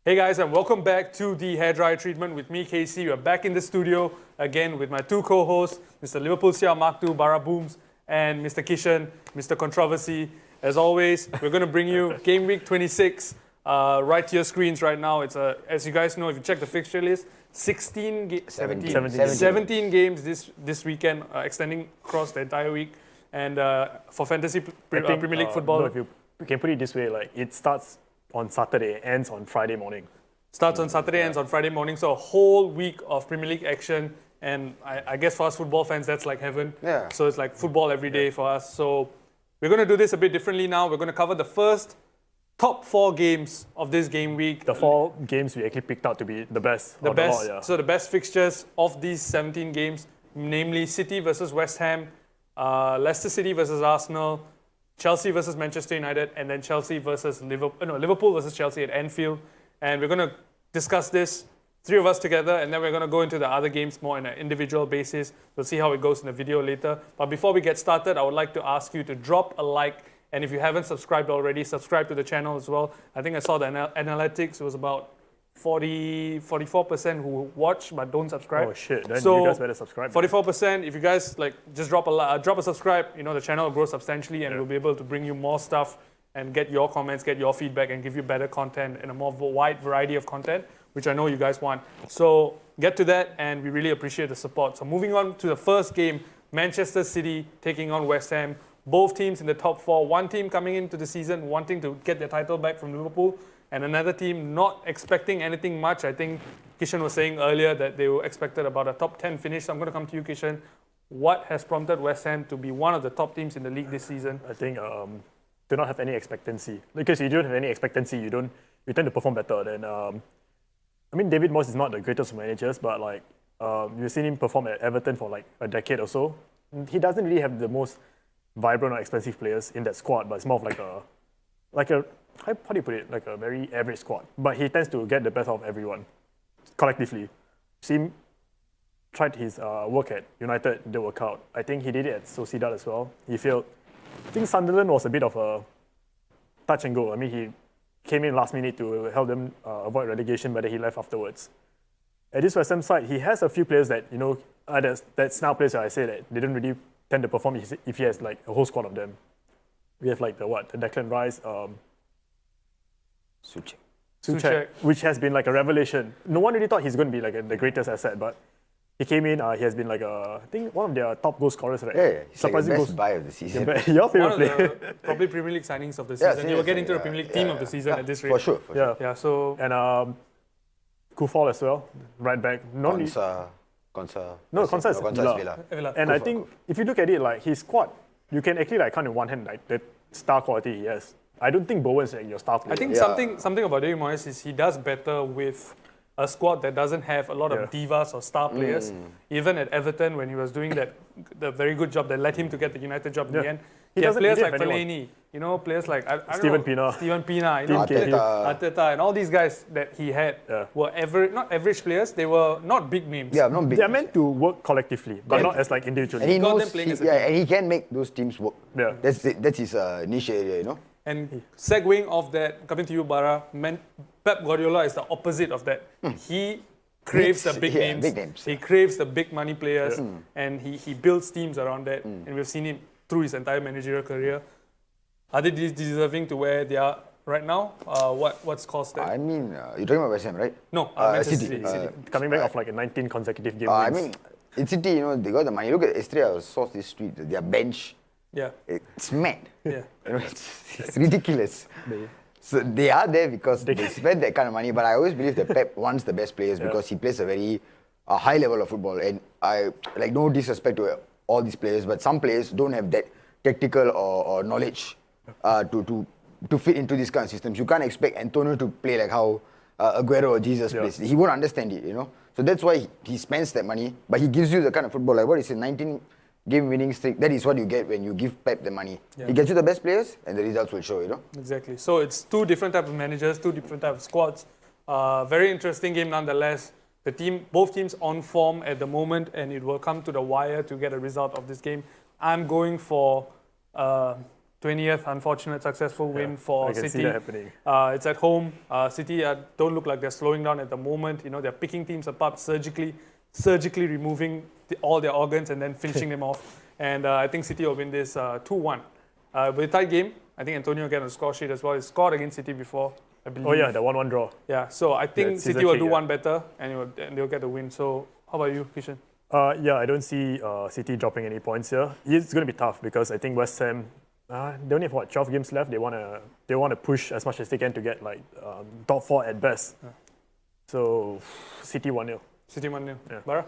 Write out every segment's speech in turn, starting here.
Hey guys, and welcome back to the Hairdryer treatment with me, Casey. We're back in the studio again with my two co-hosts, Mr. Liverpool Sia Mark II, Bharatth Booms, and Mr. Keyshenn, Mr. Controversy. As always, we're going to bring you Game Week 26 right to your screens right now. It's as you guys know, if you check the fixture list, 17 games this weekend, extending across the entire week. And for fantasy Premier League football, no, if you can put it this way, like it starts on Saturday, ends on Friday morning. Starts on Saturday, ends on Friday morning. So a whole week of Premier League action. And I guess for us football fans, that's like heaven. Yeah. So it's like football every day for us. So we're going to do this a bit differently now. We're going to cover the first top 4 games of this game week. The 4 games we actually picked out to be the best. The best. Lot, yeah. So the best fixtures of these 17 games, namely City versus West Ham, Leicester City versus Arsenal, Chelsea versus Manchester United, and then Chelsea versus Liverpool versus Chelsea at Anfield. And we're going to discuss this, 3 of us together, and then we're going to go into the other games more on an individual basis. We'll see how it goes in the video later. But before we get started, I would like to ask you to drop a like. And if you haven't subscribed already, subscribe to the channel as well. I think I saw the analytics. It was about 44% who watch but don't subscribe. Oh shit! Then so you guys better subscribe. 44%. If you guys just drop a subscribe, the channel will grow substantially, and we'll be able to bring you more stuff and get your comments, get your feedback, and give you better content and a more wide variety of content, which I know you guys want. So get to that, and we really appreciate the support. So moving on to the first game, Manchester City taking on West Ham. Both teams in the top 4. One team coming into the season wanting to get their title back from Liverpool, and another team not expecting anything much. I think Keyshenn was saying earlier that they were expected about a top 10 finish. So I'm going to come to you, Keyshenn. What has prompted West Ham to be one of the top teams in the league this season? I think do not have any expectancy. Because you don't have any expectancy, you tend to perform better. Then David Moyes is not the greatest of managers, but you've seen him perform at Everton for like a decade or so. He doesn't really have the most vibrant or expensive players in that squad, but it's more of how do you put it? Like a very average squad. But he tends to get the best out of everyone, collectively. See him tried his work at United, didn't work out. I think he did it at Sociedad as well. He failed. I think Sunderland was a bit of a touch and go. He came in last minute to help them avoid relegation, but then he left afterwards. At this West Ham side, he has a few players that, that snap players that I say that they don't really tend to perform if he has like a whole squad of them. We have like the Declan Rice, TUCHEL, which has been like a revelation. No one really thought he's going to be like the greatest asset, but he came in. He has been like I think one of their top goal scorers, right? Yeah. He's like the best buy of the season. Your favorite One of player. the probably Premier League signings of the season. You will get into the Premier League team of the season at this rate. For sure. Yeah. So and Kufal as well, right back. Konsa is Villa. And I think if you look at it, like his squad, you can actually count in one hand like the star quality he has. I don't think Bowen's like your star player. I think something about David Moyes is he does better with a squad that doesn't have a lot of divas or star players. Even at Everton, when he was doing the very good job that led him to get the United job in the end, he has players like Fellaini, players like Steven Pienaar, Arteta, and all these guys that he had were not average players. They were not big names. Yeah, not big. They're meant to work collectively, but not as like individually. And he knows, and he can make those teams work. Yeah, that's his niche area, And segueing off that, coming to you, Bara, Pep Guardiola is the opposite of that. He craves the big names. He craves the big money players, and he builds teams around that. And we've seen it through his entire managerial career. Are they deserving to where they are right now? What's caused that? You're talking about West Ham, right? No, Manchester City. Coming back off like a 19 consecutive game wins. In City, they got the money. Look at yesterday, I saw this tweet, their bench. Yeah. It's mad. Yeah. It's ridiculous. So they are there because they spend that kind of money, but I always believe that Pep wants the best players because he plays a very high level of football. And I no disrespect to all these players, but some players don't have that tactical or knowledge to fit into these kind of systems. You can't expect Antonio to play like how Aguero or Jesus plays. He won't understand it, So that's why he spends that money, but he gives you the kind of football, like what is it, 19 game winning streak. That is what you get when you give Pep the money. He gets you the best players, and the results will show, Exactly. So it's 2 different types of managers, 2 different types of squads. Very interesting game nonetheless. Both teams on form at the moment, and it will come to the wire to get a result of this game. I'm going for 20th unfortunate successful win for I can City. see that happening. It's at home. City don't look like they're slowing down at the moment. You know, they're picking teams apart surgically removing all their organs and then finishing them off. And I think City will win this 2-1. With a tight game, I think Antonio will get on the score sheet as well. He scored against City before, I believe. Oh yeah, the 1-1 draw. Yeah, so I think season City will kick, do yeah. one better and they'll get the win. So how about you, Keyshenn? Yeah, I don't see City dropping any points here. It's going to be tough because I think West Ham, they only have 12 games left. They want to push as much as they can to get like top 4 at best. Yeah. So City 1-0. City 1-0. Yeah. Bara?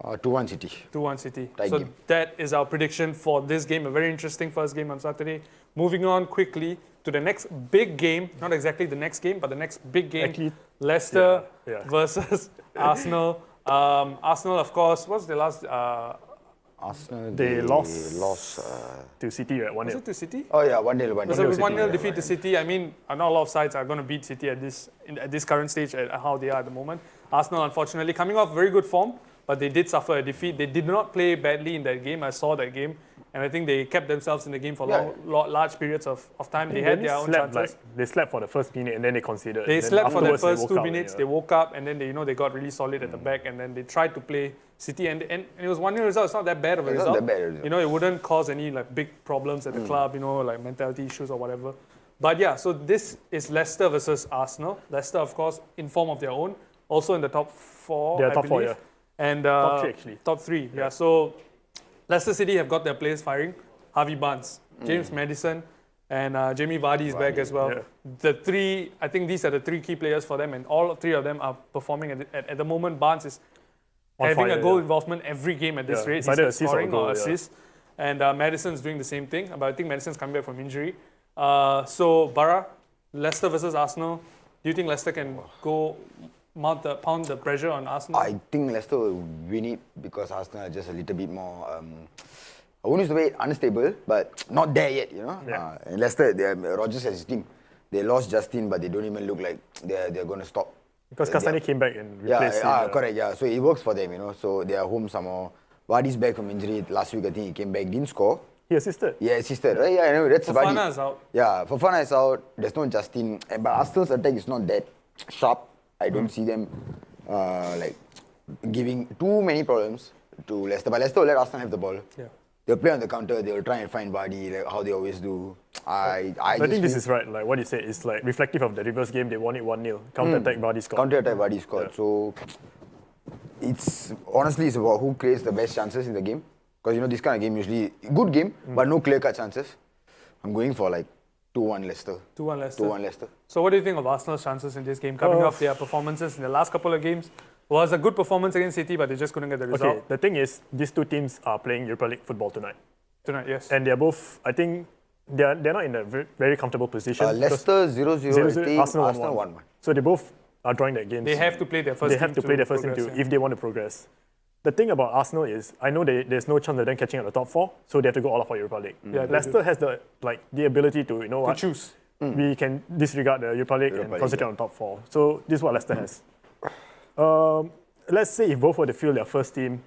2-1 City. 2-1 City. Tight So game. that is our prediction for this game. A very interesting first game on Saturday. Moving on quickly to the next big game. Not exactly the next game, but the next big game. Actually, Leicester yeah. versus Arsenal. Arsenal, of course, what's the last? Arsenal, They lost. lost To City at 1-0. Was it to City? oh yeah, 1-0. It was a 1-0 defeat to City. I mean, not a lot of sides are going to beat City at this current stage at how they are at the moment. Arsenal, unfortunately, coming off very good form, but they did suffer a defeat. They did not play badly in that game. I saw that game, and I think they kept themselves in the game for large periods of time. They had their own chances. They slept for the first minute and then they conceded. They Then slept for the afterwards, first they 2 woke up, minutes. yeah. They woke up and then they got really solid at the back, and then they tried to play City, and it was 1-0 result. It's not that bad of a It's result. not that bad a result. You know, it wouldn't cause any like big problems at the club. You know, like mentality issues or whatever. But yeah, so this is Leicester versus Arsenal. Leicester, of course, in form of their own, also in the top 4. They are I top 4, believe. yeah. And Top 3 actually. Top 3, yeah. So Leicester City have got their players firing. Harvey Barnes, James Maddison, and Jamie Vardy is back as well. Yeah. The 3, I think these are the 3 key players for them, and all 3 of them are performing at the moment. Barnes is On having fire, a goal yeah. involvement every game at this Yeah. rate. It's either He's assist or scoring goal, or yeah. assist. And Madison's doing the same thing, but I think Madison's coming back from injury. So Bara, Leicester versus Arsenal. Do you think Leicester can go pound the pressure on Arsenal? I think Leicester will win it because Arsenal are just a little bit more, I won't use the word unstable, but not there yet, you know. Yeah. And Leicester, Rodgers has his team. They lost Justin, but they don't even look like they're going to stop. Because Kastani came back and Yeah, replaced him. correct, yeah. So it works for them, you know. So they are home somehow. Vardy's back from injury. Last week, I think he came back, didn't score. He assisted. Yeah, assisted, right? Yeah, I know. That's Vardy. Fofana is out. Yeah, Fofana is out. There's no Justin. But Arsenal's attack is not that sharp. I don't see them like giving too many problems to Leicester. But Leicester will let Arsenal have the ball. Yeah. They'll play on the counter. They'll try and find Vardy like how they always do. I think this is right. Like what you said, it's like reflective of the reverse game. They won it 1-0. Counter-attack, Vardy scored. counter-attack Vardy scored. Yeah. So it's honestly it's about who creates the best chances in the game. Because you know this kind of game usually good game, but no clear-cut chances. I'm going for like 2-1 Leicester. 2-1 Leicester. 2-1 Leicester. So what do you think of Arsenal's chances in this game? Coming off their performances in the last couple of games, was a good performance against City, but they just couldn't get the result. Okay, the thing is, these 2 teams are playing Europa League football tonight. Tonight, yes. And they're both, I think, they're not in a very comfortable position. Leicester 0-0, I think. Arsenal Arsenal 1-1. 1-1. So they both are drawing their games. They have to play their first They team have to play their first team progress, if they want to progress. The thing about Arsenal is, I know there's no chance of them catching at the top 4, so they have to go all out for Europa League. Yeah, they Leicester has the ability to, you know to what, choose. we can disregard the Europa League and concentrate on top 4. So this is what Leicester has. Let's say if both were to field their first team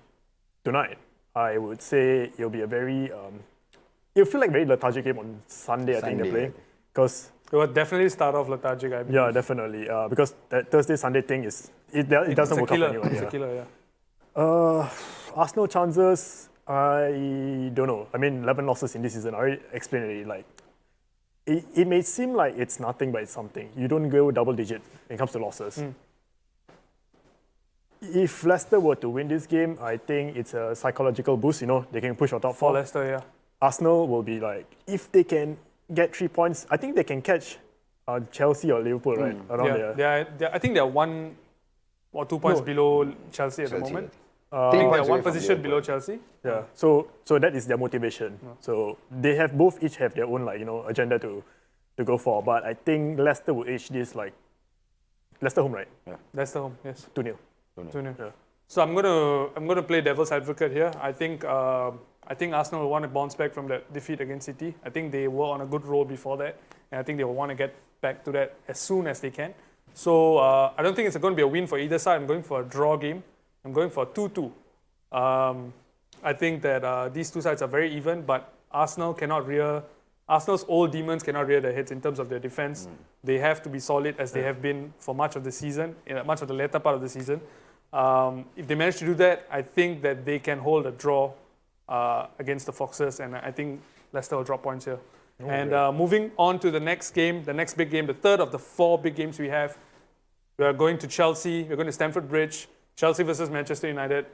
tonight, I would say it'll be a very, it'll feel like a very lethargic game on Sunday, I think they're playing. Because It will definitely start off lethargic, I believe. yeah, definitely. Because that Thursday, Sunday thing it doesn't work out for anyone. It's Yeah. a killer, yeah. Arsenal chances, I don't know. I mean, 11 losses in this season, I already explained it. Like, it may seem like it's nothing, but it's something. You don't go double digit when it comes to losses. If Leicester were to win this game, I think it's a psychological boost. You know, they can push for top For 4. Leicester, yeah. Arsenal will be like, if they can get 3 points, I think they can catch Chelsea or Liverpool, right? Around there. I think they're 1 or 2 points No. below Chelsea at the Chelsea. moment. I I think points they're away one from position Liverpool. below Chelsea. Yeah. So that is their motivation. So they have each have their own agenda to go for. But I think Leicester will edge this Leicester home, right? Leicester home, yes. 2-0. 2-0. Yeah. So I'm gonna play devil's advocate here. I think Arsenal will want to bounce back from that defeat against City. I think they were on a good roll before that, and I think they will want to get back to that as soon as they can. So I don't think it's going to be a win for either side. I'm going for a draw game. I'm going for 2-2. I think that these two sides are very even, but Arsenal cannot rear Arsenal's old demons cannot rear their heads in terms of their defense. They have to be solid as they have been for much of the season, much of the later part of the season. If they manage to do that, I think that they can hold a draw against the Foxes, and I think Leicester will drop points here. Moving on to the next game, the next big game, the third of the 4 big games we have. We are going to Chelsea. We're going to Stamford Bridge. Chelsea versus Manchester United.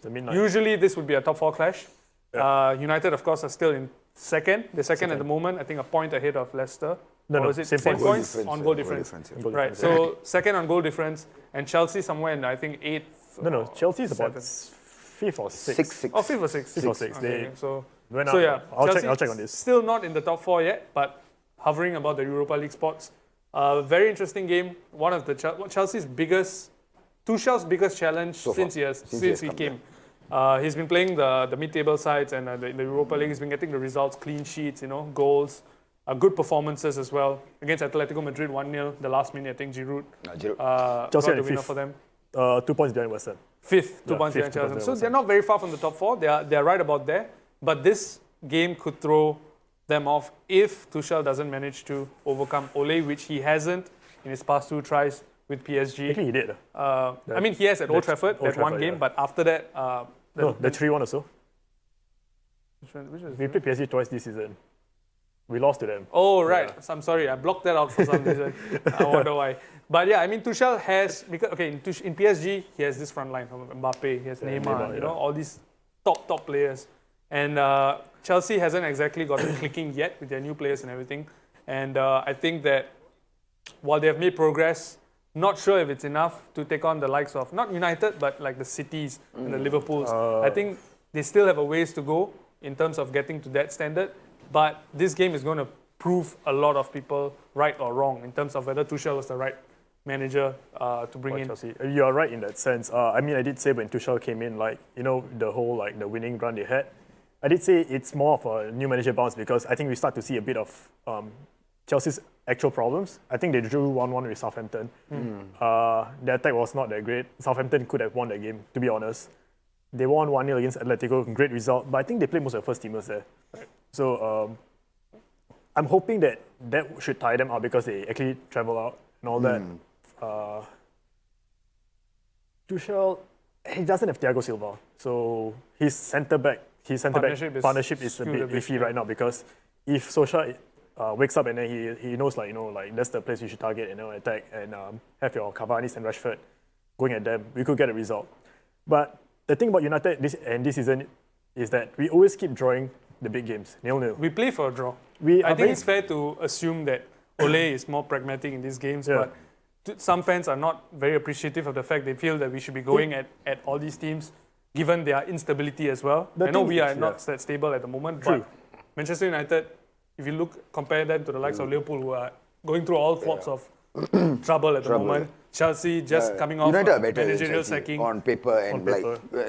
Usually this would be a top 4 clash. United, of course, are still in second. They're second at the moment. I think a point ahead of Leicester. No, is it same points difference, on goal difference? Right. difference, So second on goal difference, and Chelsea somewhere in I think 8th. No. Chelsea is about 7th. 5th or 6th. 6. Oh, 5th or 6th. 5th or 6th. Okay, so yeah, I'll Chelsea check on this. Still not in the top 4 yet, but hovering about the Europa League spots. Very interesting game. One of the Chelsea's biggest, Tuchel's biggest challenge since he came. He's been playing the mid-table sides and in the Europa League. He's been getting the results, clean sheets, goals, good performances as well. Against Atletico Madrid, 1-0. The last minute, I think Giroud Chelsea got the winner 5th. for them. 2 points behind West Ham. 5th, 2 points behind Chelsea. So they're not very far from the top 4. They're right about there. But this game could throw them off if Tuchel doesn't manage to overcome Ole, which he hasn't in his past 2 tries with PSG. Actually, he did. I mean, he has at Old Trafford, that one game, but after that... the 3-1 or so. Which was We played PSG twice this season. We lost to them. Oh, right. So I'm sorry. I blocked that out for some reason. I wonder why. But yeah, I mean, Tuchel has... in PSG, he has this front line. Mbappe, he has Neymar, all these top players. And Chelsea hasn't exactly gotten clicking yet with their new players and everything. And I think that while they have made progress, not sure if it's enough to take on the likes of, not United, but like the Cities and the Liverpools. I think they still have a ways to go in terms of getting to that standard. But this game is going to prove a lot of people right or wrong in terms of whether Tuchel was the right manager to bring in. Chelsea. You are right in that sense. I mean, I did say when Tuchel came in, the whole the winning run they had, I did say it's more of a new manager bounce because I think we start to see a bit of Chelsea's actual problems. I think they drew 1-1 with Southampton. Their attack was not that great. Southampton could have won that game, to be honest. They won 1-0 against Atletico, great result, but I think they played most of the first teamers there. So I'm hoping that should tie them out because they actually travel out and all that. Tuchel, he doesn't have Thiago Silva, so his centre-back partnership is a bit iffy right now because if Solskjaer wakes up and then he knows that's the place you should target and attack and have your Cavani's and Rashford going at them, we could get a result. But the thing about United this season is that we always keep drawing the big games, 0-0. We play for a draw. I think it's fair to assume that Ole is more pragmatic in these games, but some fans are not very appreciative of the fact they feel that we should be going at all these teams given their instability as well. I know we are not that stable at the moment, but Manchester United, if you compare them to the likes of Liverpool, who are going through all sorts of trouble at the moment. Chelsea just coming off United a are better managerial sacking. on paper and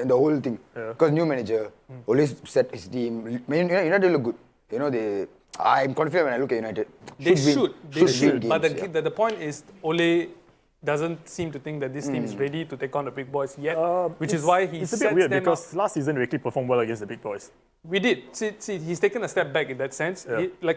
the whole thing. Because new manager always set his team. United look good. I'm confident when I look at United. They should. Win games, But the point is, Ole doesn't seem to think that this team is ready to take on the big boys yet, which is why he it's a sets bit weird them because up. last season we actually performed well against the big boys. We did. See, he's taken a step back in that sense.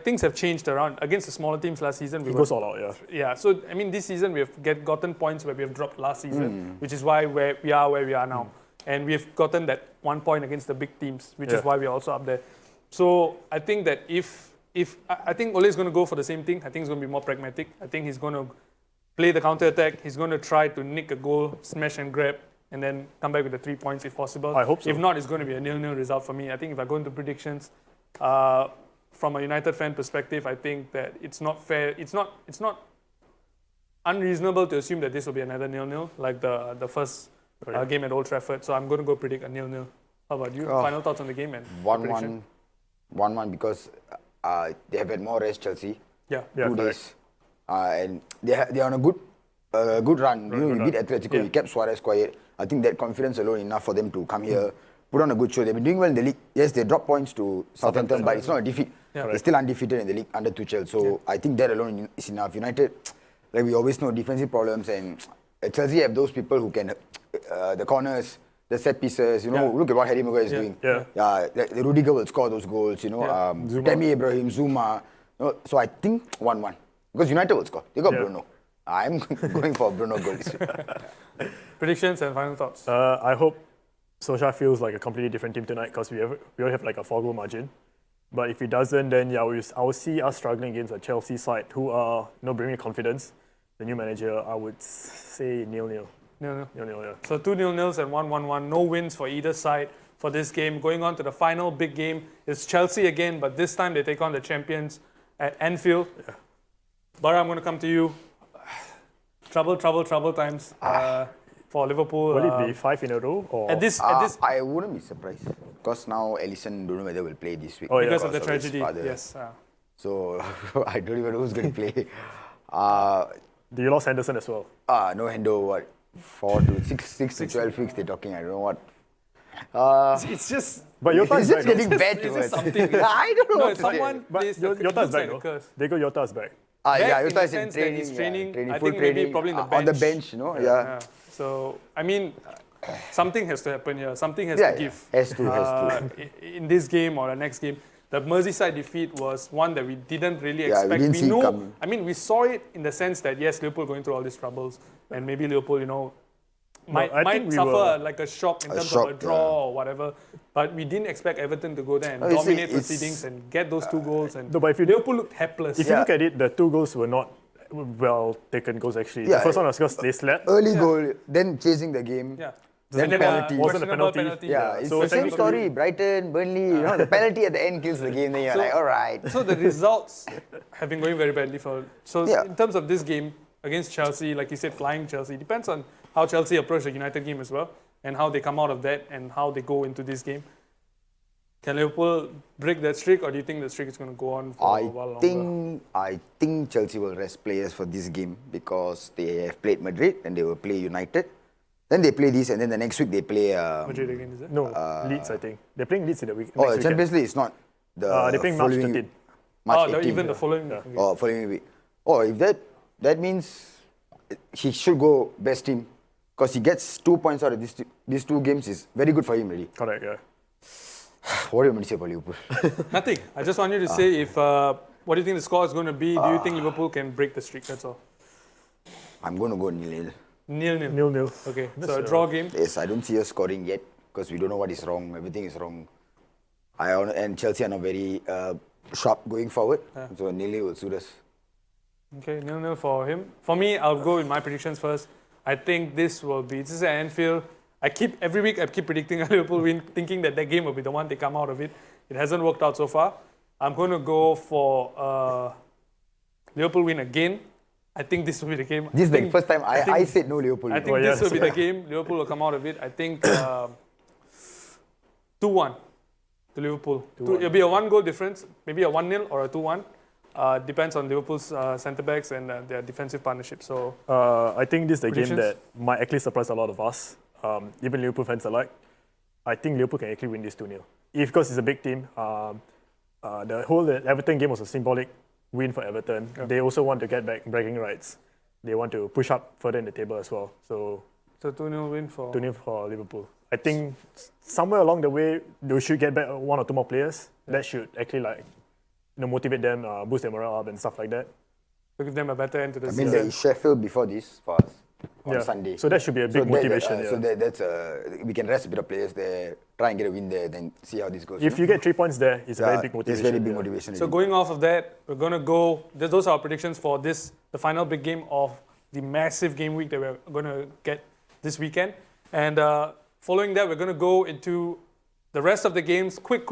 Things have changed around. Against the smaller teams last season, He goes all out, Yeah, so I mean, this season we have gotten points where we have dropped last season, which is why we are where we are now. And we have gotten that 1 point against the big teams, which is why we are also up there. So I think that I think Ole is going to go for the same thing. I think he's going to be more pragmatic. I think he's going to play the counter-attack. He's going to try to nick a goal, smash and grab, and then come back with the 3 points if possible. I hope so. If not, it's going to be a 0-0 result for me. I think if I go into predictions, from a United fan perspective, I think that it's not fair. It's not unreasonable to assume that this will be another 0-0, like the first game at Old Trafford. So I'm going to go predict a 0-0. How about you? Final thoughts on the game and 1-1 because they have had more rest, Chelsea. 2 days. And they're on a good run. We beat Atletico, we kept Suarez quiet. I think that confidence alone enough for them to come here, put on a good show. They've been doing well in the league. Yes, they dropped points to Southampton, but it's not a defeat. They're still undefeated in the league under Tuchel. So I think that alone is enough. United, like we always know, defensive problems, and Chelsea have those people who can, the corners, the set pieces. Look at what Harry Maguire is doing. Yeah. The Rudiger will score those goals. Zuma. Tammy Abraham, Zuma. So I think 1-1 because United will score. They got Bruno. I'm going for a Bruno goal this week. Predictions and final thoughts. I hope Solskjaer feels like a completely different team tonight because we all have like a 4-goal margin. But if he doesn't, then I will see us struggling against a Chelsea side who are bringing confidence. The new manager, I would say 0-0. 0-0. 0-0, yeah. So 2 0-0s and 1-1-1. No wins for either side for this game. Going on to the final big game is Chelsea again, but this time they take on the champions at Anfield. Yeah. Bara, I'm going to come to you. Trouble times for Liverpool. Will it be 5 in a row? Or? At this, I wouldn't be surprised because now Alisson don't know whether will play this week. because of the his tragedy. father. Yes. So I don't even know who's going to play. Do you lost Henderson as well? No Hendo, what? 6 to 12 weeks they're talking. I don't know what. It's just. But Jota It's is just back. getting bad to us. something. I don't know No, what to say. someone But plays Jota is looks back, like a no? curse. Diego Jota is back. Yeah, Back Jota in is the in sense that training. he's training, training I full think maybe training. probably in the On the bench. bench, Yeah. So, I mean, something has to happen here. Something has Yeah, to give. has to. In this game or the next game, the Merseyside defeat was one that we didn't really Yeah, we expect. didn't see it know. coming. I mean, we saw it in the sense that yes, Liverpool going through all these troubles, and maybe Liverpool, might we suffer were- like a shock in terms shock, of a draw or whatever. But we didn't expect Everton to go there and No, you see, dominate it's- proceedings and get those 2 goals. And No, but if you Liverpool looked helpless. If you look at it, the 2 goals were not well taken goals actually. Yeah. The first one was because they slept. Early goal, then chasing the game. Yeah. Then And then penalty. Wasn't a questionable penalty. Yeah, it's So the same technically- story. Brighton, Burnley, the penalty at the end kills the game. Then you're like, all right. So the results have been going very badly for. So Yeah. in terms of this game against Chelsea, like you said, flying Chelsea, depends on how Chelsea approach the United game as well, and how they come out of that, and how they go into this game. Can Liverpool break that streak, or do you think the streak is going to go on for a while longer? I think Chelsea will rest players for this game because they have played Madrid and they will play United. Then they play this, and then the next week they play. Madrid again, is it? No, Leeds, I think. They're playing Leeds in the week. Oh, next the Champions League is not the They're playing March following 13. March Oh, 18. even the following. Yeah. Okay. Oh, following week. Oh, if that means he should go best team because he gets 2 points out of these 2 games is very good for him already. Correct, yeah. What do you want to say about Liverpool? Nothing. I just want you to say if what do you think the score is going to be? Do you think Liverpool can break the streak? That's all. I'm going to go 0-0. 0-0. 0-0. Okay. So a draw game. Yes, I don't see us scoring yet because we don't know what is wrong. Everything is wrong. And Chelsea are not very sharp going forward. So 0-0 will suit us. Okay, 0-0 for him. For me, I'll go with my predictions first. I think this is at Anfield. Every week I keep predicting a Liverpool win, thinking that game will be the one they come out of it. It hasn't worked out so far. I'm going to go for Liverpool win again. I think this will be the game. This is the first time I said no Liverpool. I think this will be the game. Liverpool will come out of it. I think 2-1 to Liverpool. It'll be a 1-goal difference, maybe a 1-0 or a 2-1. Depends on Liverpool's centre backs and their defensive partnership. So I think this is the game Predictions? that might actually surprise a lot of us, even Liverpool fans alike. I think Liverpool can actually win this 2-0. Because it's a big team, the whole Everton game was a symbolic win for Everton. Yeah. They also want to get back bragging rights. They want to push up further in the table as well. So 2-0 win for. 2-0 for Liverpool. I think somewhere along the way, they should get back 1 or 2 more players. That should actually motivate them, boost their morale up and stuff like that. To give them a better end to the I mean, season. there is Sheffield before this for us on Sunday. So that should be a big motivation. So that's we can rest a bit of players there, try and get a win there, then see how this goes. If you get 3 points there, it's a very big motivation. It's very big motivation. So going off of that, we're going to go, those are our predictions for the final big game of the massive game week that we're going to get this weekend. And following that, we're going to go into the rest of the games, quick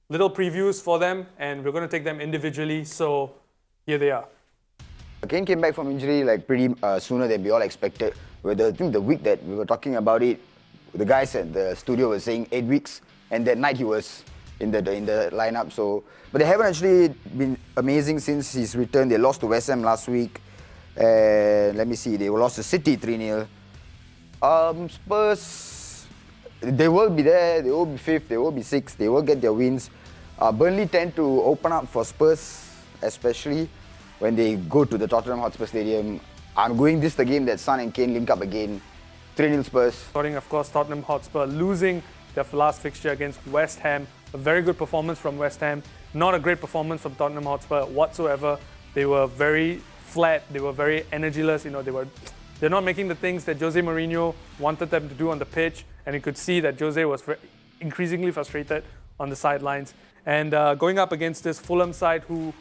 little previews for them, and we're going to take them individually. So here they are. Kane came back from injury pretty sooner than we all expected. I think the week that we were talking about it, the guys at the studio were saying 8 weeks, and that night he was in the lineup. So, but they haven't actually been amazing since his return. They lost to West Ham last week. Let me see, they lost to City 3-0. Spurs, they will be there. They will be 5th. They will be 6th. They will get their wins. Burnley tend to open up for Spurs, especially when they go to the Tottenham Hotspur Stadium. I'm going this the game that Son and Kane link up again. 3-0 Spurs. Starting, of course, Tottenham Hotspur losing their last fixture against West Ham. A very good performance from West Ham. Not a great performance from Tottenham Hotspur whatsoever. They were very flat. They were very energyless. You know, they're not making the things that Jose Mourinho wanted them to do on the pitch, and you could see that Jose was increasingly frustrated on the sidelines. And going up against this Fulham side, who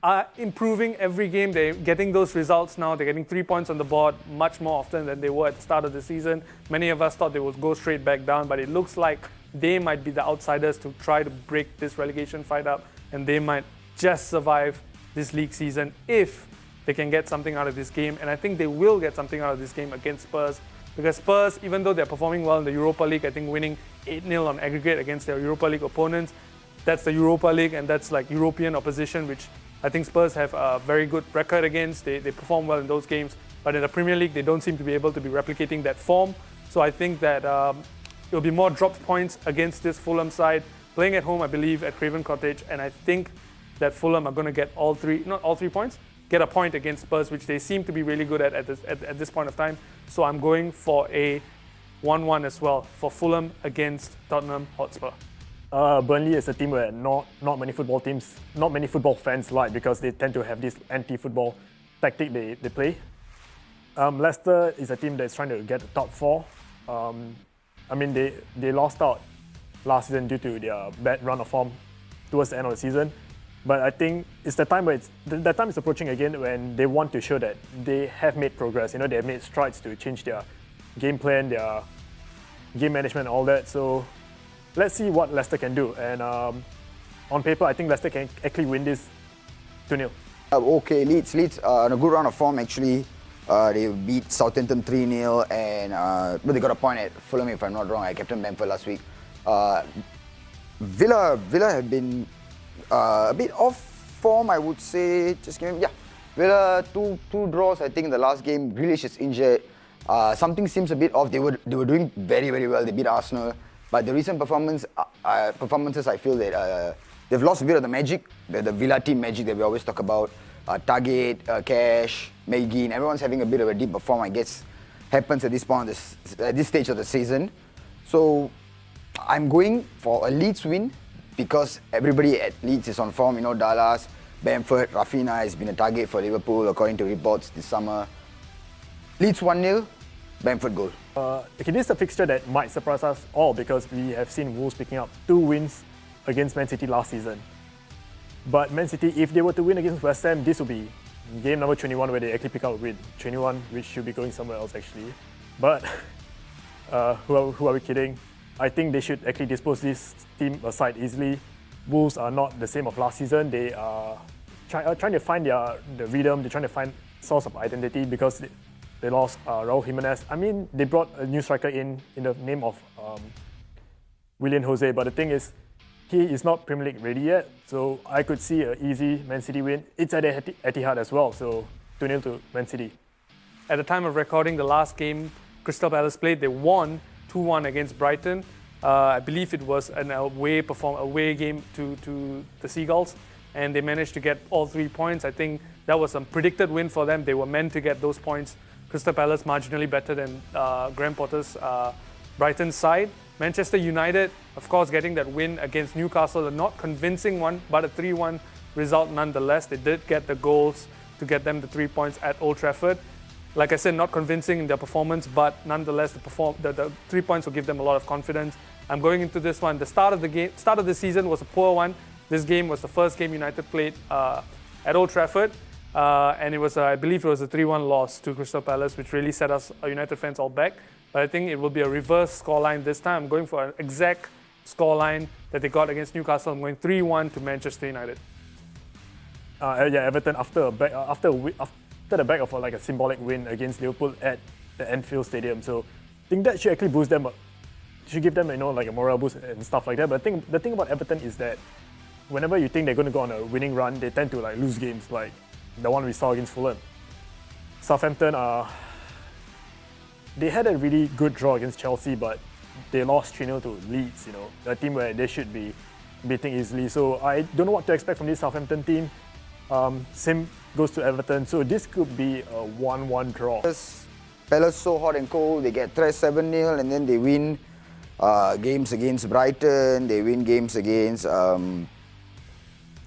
are improving every game. They're getting those results now. They're getting 3 points on the board much more often than they were at the start of the season. Many of us thought they would go straight back down, but it looks like they might be the outsiders to try to break this relegation fight up, and they might just survive this league season if they can get something out of this game. And I think they will get something out of this game against Spurs, because Spurs, even though they're performing well in the Europa League, I think winning 8-0 on aggregate against their Europa League opponents, that's the Europa League, and that's like European opposition, which I think Spurs have a very good record against. They perform well in those games, but in the Premier League, they don't seem to be able to be replicating that form. So I think that it'll be more dropped points against this Fulham side. Playing at home, I believe, at Craven Cottage, and I think that Fulham are going to get not all three points, get a point against Spurs, which they seem to be really good at this point of time. So I'm going for a 1-1 as well for Fulham against Tottenham Hotspur. Burnley is a team where not many football fans like, because they tend to have this anti-football tactic they play. Leicester is a team that's trying to get the top four. I mean, they lost out last season due to their bad run of form towards the end of the season. But I think it's the time where the time is approaching again when they want to show that they have made progress. You know, they have made strides to change their game plan, their game management, and all that. So let's see what Leicester can do. And on paper, I think Leicester can actually win this 2-0. Okay, Leeds on a good run of form actually. They beat Southampton 3-0, and but they got a point at Fulham, if I'm not wrong. I captained Bamford last week. Villa have been a bit off form, I would say. Villa two draws, I think, in the last game. Grealish is injured. Something seems a bit off. They were doing very, very well. They beat Arsenal, but the recent performances, I feel that they've lost a bit of the magic, the Villa team magic that we always talk about. Target, Cash, McGinn, everyone's having a bit of a deeper form, I guess, happens at this point, at this stage of the season. So I'm going for a Leeds win because everybody at Leeds is on form. You know, Dallas, Bamford, Rafinha has been a target for Liverpool according to reports this summer. Leeds 1-0, Bamford goal. Okay, this is a fixture that might surprise us all because we have seen Wolves picking up 2 wins against Man City last season. But Man City, if they were to win against West Ham, this will be game number 21 where they actually pick up a win. 21, which should be going somewhere else actually. But who are we kidding? I think they should actually dispose this team aside easily. Wolves are not the same of last season. They are trying to find the rhythm. They're trying to find source of identity because they lost Raul Jimenez. I mean, they brought a new striker in the name of Willian Jose. But the thing is, he is not Premier League ready yet, so I could see an easy Man City win. It's at Etihad as well, so 2-0 to Man City. At the time of recording the last game Crystal Palace played, they won 2-1 against Brighton. I believe it was an away game to the Seagulls, and they managed to get all 3 points. I think that was a predicted win for them. They were meant to get those points. Crystal Palace marginally better than Graham Potter's Brighton side. Manchester United, of course, getting that win against Newcastle, a not convincing one, but a 3-1 result nonetheless. They did get the goals to get them the 3 points at Old Trafford. Like I said, not convincing in their performance, but nonetheless, the 3 points will give them a lot of confidence. I'm going into this one. The start of the season was a poor one. This game was the first game United played at Old Trafford, and it was, I believe, it was a 3-1 loss to Crystal Palace, which really set us United fans all back. But I think it will be a reverse scoreline this time. I'm going for an exact scoreline that they got against Newcastle. I'm going 3-1 to Manchester United. Everton after the back of like a symbolic win against Liverpool at the Anfield Stadium. So I think that should actually boost them. Should give them, like a morale boost and stuff like that. But the thing about Everton is that whenever you think they're going to go on a winning run, they tend to like lose games, like the one we saw against Fulham. Southampton they had a really good draw against Chelsea, but they lost 3-0 to Leeds, a team where they should be beating easily. So I don't know what to expect from this Southampton team. Same goes to Everton. So this could be a 1-1 draw. Palace so hot and cold, they get thrashed 7-0 and then they win games against Brighton, they win games against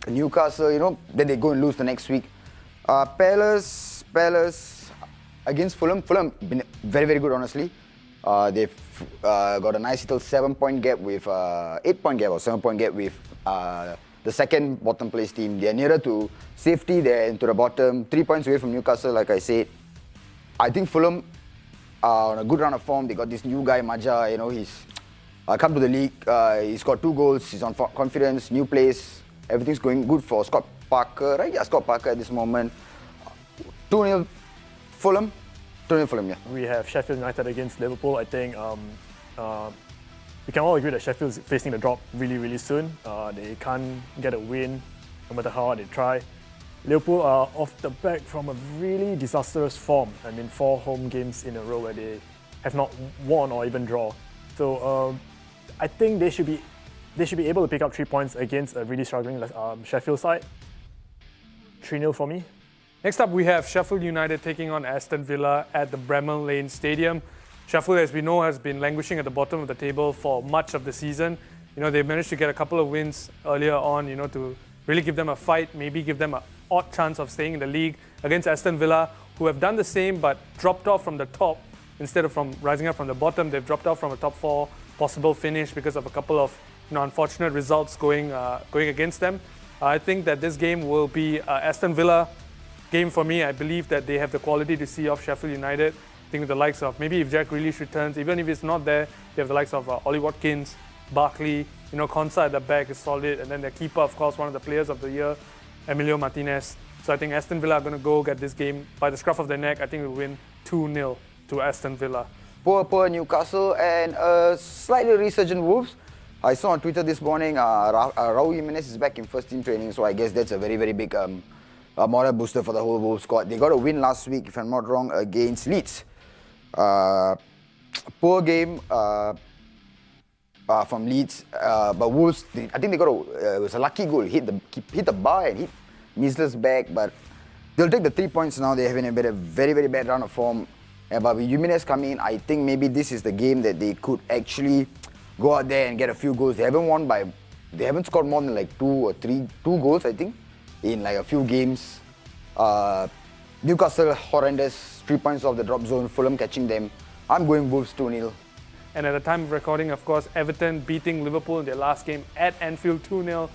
Newcastle, then they go and lose the next week. Palace against Fulham been very, very good, honestly. They've got a nice little 7-point gap with 8-point gap or 7-point gap with the second bottom place team. They're nearer to safety, they're into the bottom, 3 points away from Newcastle, like I said. I think Fulham are on a good run of form. They got this new guy, Maja, he's come to the league, he's got 2 goals, he's on confidence, new place, everything's going good for Scott Parker, right? Yeah, Scott Parker at this moment. 2-0 Fulham. 2-0 Fulham, yeah. We have Sheffield United against Liverpool. I think we can all agree that Sheffield's facing the drop really, really soon. They can't get a win no matter how hard they try. Liverpool are off the back from a really disastrous form. 4 home games in a row where they have not won or even draw. So I think they should be able to pick up 3 points against a really struggling Sheffield side. 3-0 for me. Next up, we have Sheffield United taking on Aston Villa at the Bramall Lane Stadium. Sheffield, as we know, has been languishing at the bottom of the table for much of the season. They managed to get a couple of wins earlier on, to really give them a fight, maybe give them an odd chance of staying in the league against Aston Villa, who have done the same but dropped off from the top instead of from rising up from the bottom. They've dropped off from a top 4 possible finish because of a couple of unfortunate results going against them. I think that this game will be Aston Villa game for me. I believe that they have the quality to see off Sheffield United. I think with the likes of, maybe if Jack Grealish returns, even if it's not there, they have the likes of Ollie Watkins, Barkley, Konsa at the back is solid, and then their keeper, of course, one of the players of the year, Emilio Martinez. So I think Aston Villa are going to go get this game by the scruff of their neck. I think we'll win 2-0 to Aston Villa. Poor Newcastle and slightly resurgent Wolves. I saw on Twitter this morning, Raul Jimenez is back in first team training, so I guess that's a very, very big moral booster for the whole Wolves squad. They got a win last week, if I'm not wrong, against Leeds. Poor game from Leeds, but Wolves, I think they got it was a lucky goal. Hit the bar and hit Measler's back, but they'll take the 3 points now. They're having a very, very bad run of form. But with Jimenez coming in, I think maybe this is the game that they could actually go out there and get a few goals. They haven't scored more than like 2 goals, I think, in like a few games. Newcastle horrendous, 3 points off the drop zone, Fulham catching them. I'm going Wolves 2-0. And at the time of recording, of course, Everton beating Liverpool in their last game at Anfield 2-0.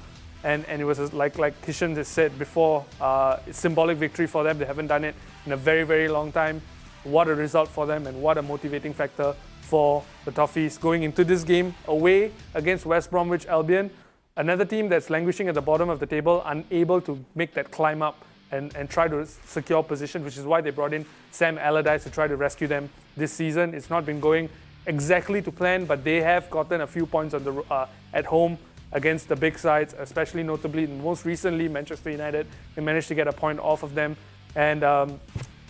And it was like Keyshenn has said before, a symbolic victory for them. They haven't done it in a very, very long time. What a result for them and what a motivating factor for the Toffees going into this game away against West Bromwich Albion. Another team that's languishing at the bottom of the table, unable to make that climb up and try to secure position, which is why they brought in Sam Allardyce to try to rescue them this season. It's not been going exactly to plan, but they have gotten a few points on at home against the big sides, especially notably most recently Manchester United. They managed to get a point off of them. And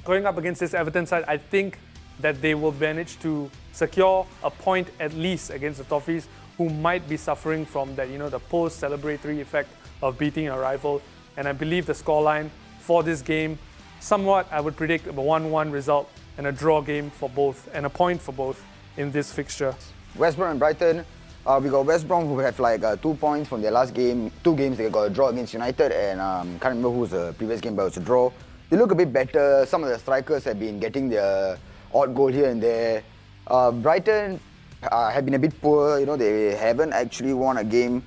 going up against this Everton side, I think that they will manage to secure a point at least against the Toffees, who might be suffering from that, the post-celebratory effect of beating a rival. And I believe the scoreline for this game, somewhat, I would predict a 1-1 result and a draw game for both, and a point for both in this fixture. West Brom and Brighton. We got West Brom who have like 2 points from their last game. 2 games they got a draw against United, and can't remember who was the previous game, but it was a draw. They look a bit better. Some of the strikers have been getting their odd goal here and there. Brighton have been a bit poor. They haven't actually won a game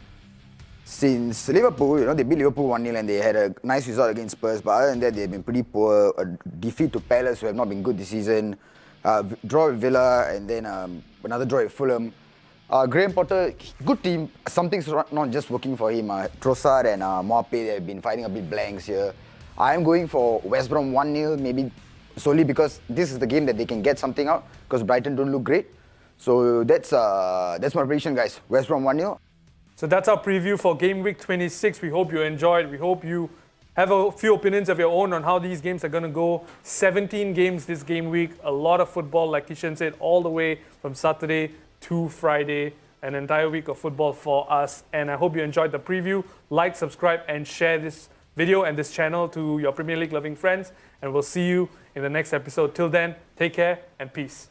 since Liverpool. They beat Liverpool 1-0 and they had a nice result against Spurs. But other than that, they've been pretty poor. A defeat to Palace, who have not been good this season. Draw with Villa, and then another draw with Fulham. Graham Potter, good team. Something's not just working for him. Trossard and Moape, they've been fighting a bit blanks here. I'm going for West Brom 1-0, maybe solely because this is the game that they can get something out, because Brighton don't look great. So that's my prediction, guys. West Brom 1-0. So that's our preview for Game Week 26. We hope you enjoyed. We hope you have a few opinions of your own on how these games are going to go. 17 games this game week. A lot of football, like Keyshenn said, all the way from Saturday to Friday. An entire week of football for us. And I hope you enjoyed the preview. Like, subscribe, and share this video and this channel to your Premier League loving friends, and we'll see you in the next episode. Till then, take care and peace.